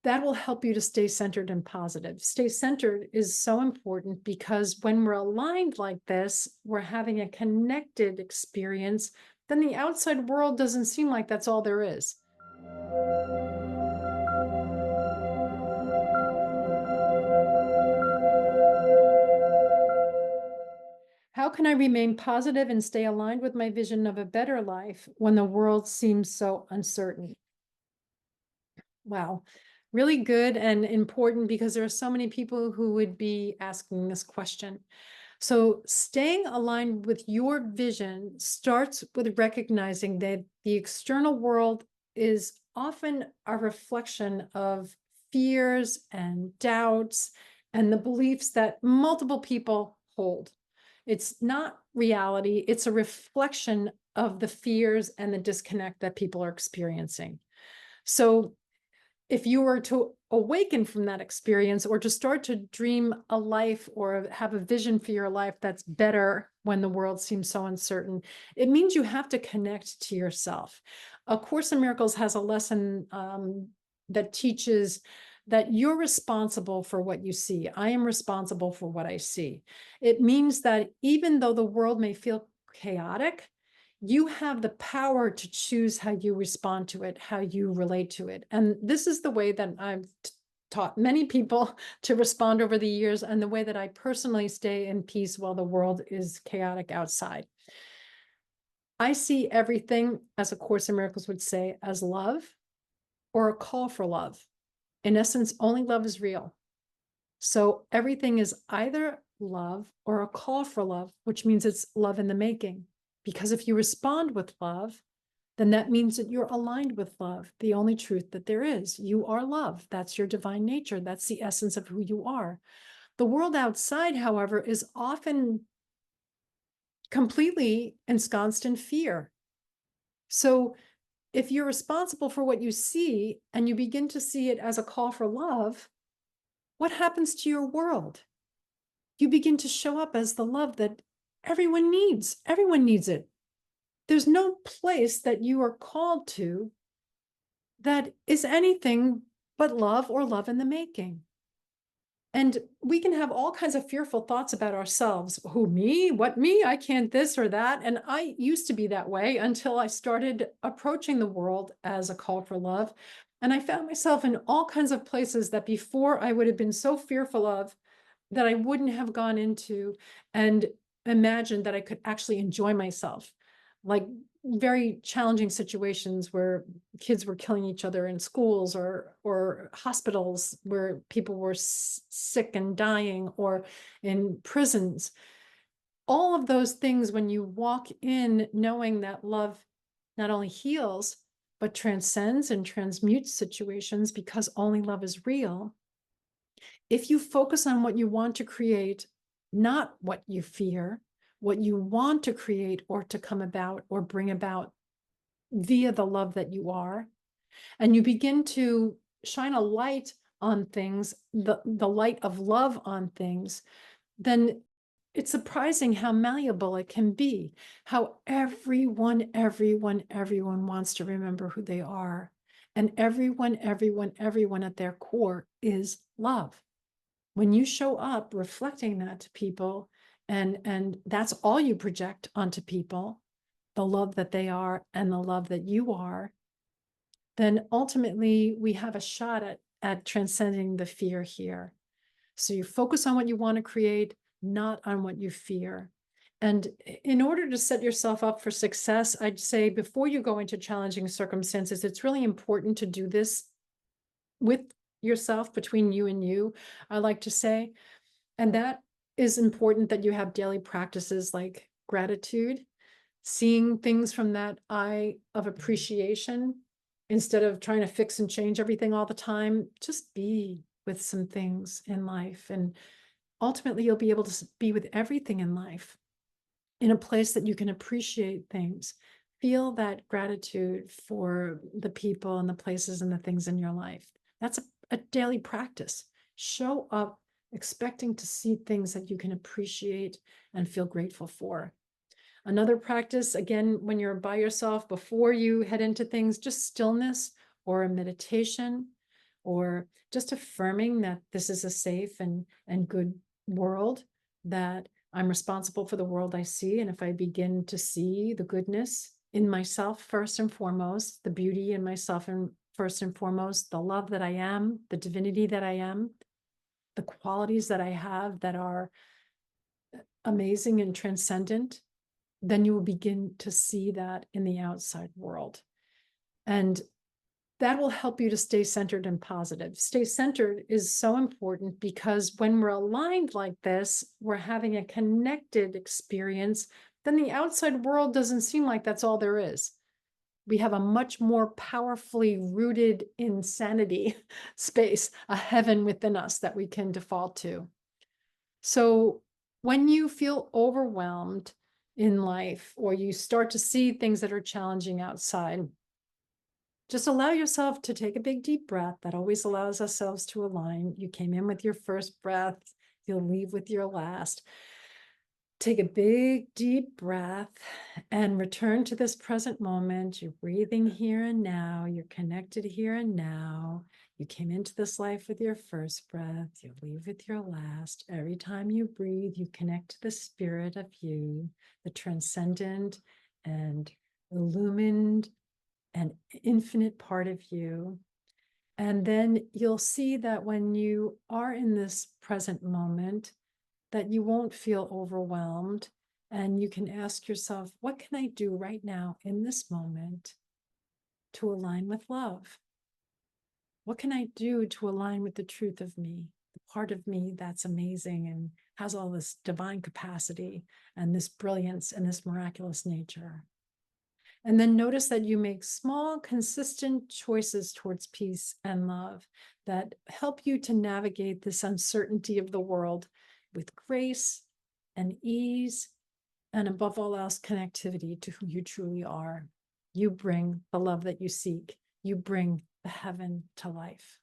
that will help you to stay centered and positive. Stay centered is so important because when we're aligned like this, we're having a connected experience, then the outside world doesn't seem like that's all there is. How can I remain positive and stay aligned with my vision of a better life when the world seems so uncertain? Wow, really good and important because there are so many people who would be asking this question. So, staying aligned with your vision starts with recognizing that the external world is often a reflection of fears and doubts and the beliefs that multiple people hold. It's not reality, it's a reflection of the fears and the disconnect that people are experiencing. So, if you were to awaken from that experience or to start to dream a life or have a vision for your life that's better when the world seems so uncertain, it means you have to connect to yourself. A Course in Miracles has a lesson that teaches that you're responsible for what you see. I am responsible for what I see. It means that even though the world may feel chaotic, you have the power to choose how you respond to it, how you relate to it. And this is the way that I've taught many people to respond over the years, and the way that I personally stay in peace while the world is chaotic outside. I see everything, as A Course in Miracles would say, as love or a call for love. In essence, only love is real. So everything is either love or a call for love, which means it's love in the making. Because if you respond with love, then that means that you're aligned with love, the only truth that there is. You are love. That's your divine nature. That's the essence of who you are. The world outside, however, is often completely ensconced in fear. So if you're responsible for what you see and you begin to see it as a call for love, what happens to your world? You begin to show up as the love that everyone needs. Everyone needs it. There's no place that you are called to that is anything but love or love in the making. And we can have all kinds of fearful thoughts about ourselves. Who, me? What, me? I can't this or that. And I used to be that way until I started approaching the world as a call for love. And I found myself in all kinds of places that before I would have been so fearful of, that I wouldn't have gone into and imagined that I could actually enjoy myself. Like very challenging situations where kids were killing each other in schools, or hospitals where people were sick and dying, or in prisons. All of those things, when you walk in knowing that love not only heals, but transcends and transmutes situations because only love is real. If you focus on what you want to create, not what you fear, what you want to create or to come about or bring about via the love that you are, and you begin to shine a light on things, the light of love on things, then it's surprising how malleable it can be, how everyone wants to remember who they are. And everyone at their core is love. When you show up reflecting that to people, and that's all you project onto people, the love that they are and the love that you are, then ultimately we have a shot at transcending the fear here. So you focus on what you want to create, not on what you fear. And in order to set yourself up for success, I'd say before you go into challenging circumstances, it's really important to do this with yourself, between you and you, I like to say. And that is important, that you have daily practices like gratitude, seeing things from that eye of appreciation instead of trying to fix and change everything all the time. Just be with some things in life. And ultimately, you'll be able to be with everything in life in a place that you can appreciate things. Feel that gratitude for the people and the places and the things in your life. That's a daily practice. Show up expecting to see things that you can appreciate and feel grateful for. Another practice, again, when you're by yourself, before you head into things, just stillness or a meditation or just affirming that this is a safe and good world, that I'm responsible for the world I see. And if I begin to see the goodness in myself first and foremost, the beauty in myself and first and foremost, the love that I am, the divinity that I am, the qualities that I have that are amazing and transcendent, then you will begin to see that in the outside world. And that will help you to stay centered and positive. Stay centered is so important because when we're aligned like this, we're having a connected experience, then the outside world doesn't seem like that's all there is. We have a much more powerfully rooted insanity space, a heaven within us that we can default to. So when you feel overwhelmed in life, or you start to see things that are challenging outside, just allow yourself to take a big deep breath. That always allows ourselves to align. You came in with your first breath, you'll leave with your last. Take a big deep breath and return to this present moment. You're breathing here and now. You're connected here and now. You came into this life with your first breath. You leave with your last. Every time you breathe, you connect to the spirit of you, the transcendent and illumined and infinite part of you. And then you'll see that when you are in this present moment, that you won't feel overwhelmed, and you can ask yourself, what can I do right now in this moment to align with love? What can I do to align with the truth of me, the part of me that's amazing and has all this divine capacity and this brilliance and this miraculous nature? And then notice that you make small, consistent choices towards peace and love that help you to navigate this uncertainty of the world with grace and ease, and above all else, connectivity to who you truly are. You bring the love that you seek. You bring the heaven to life.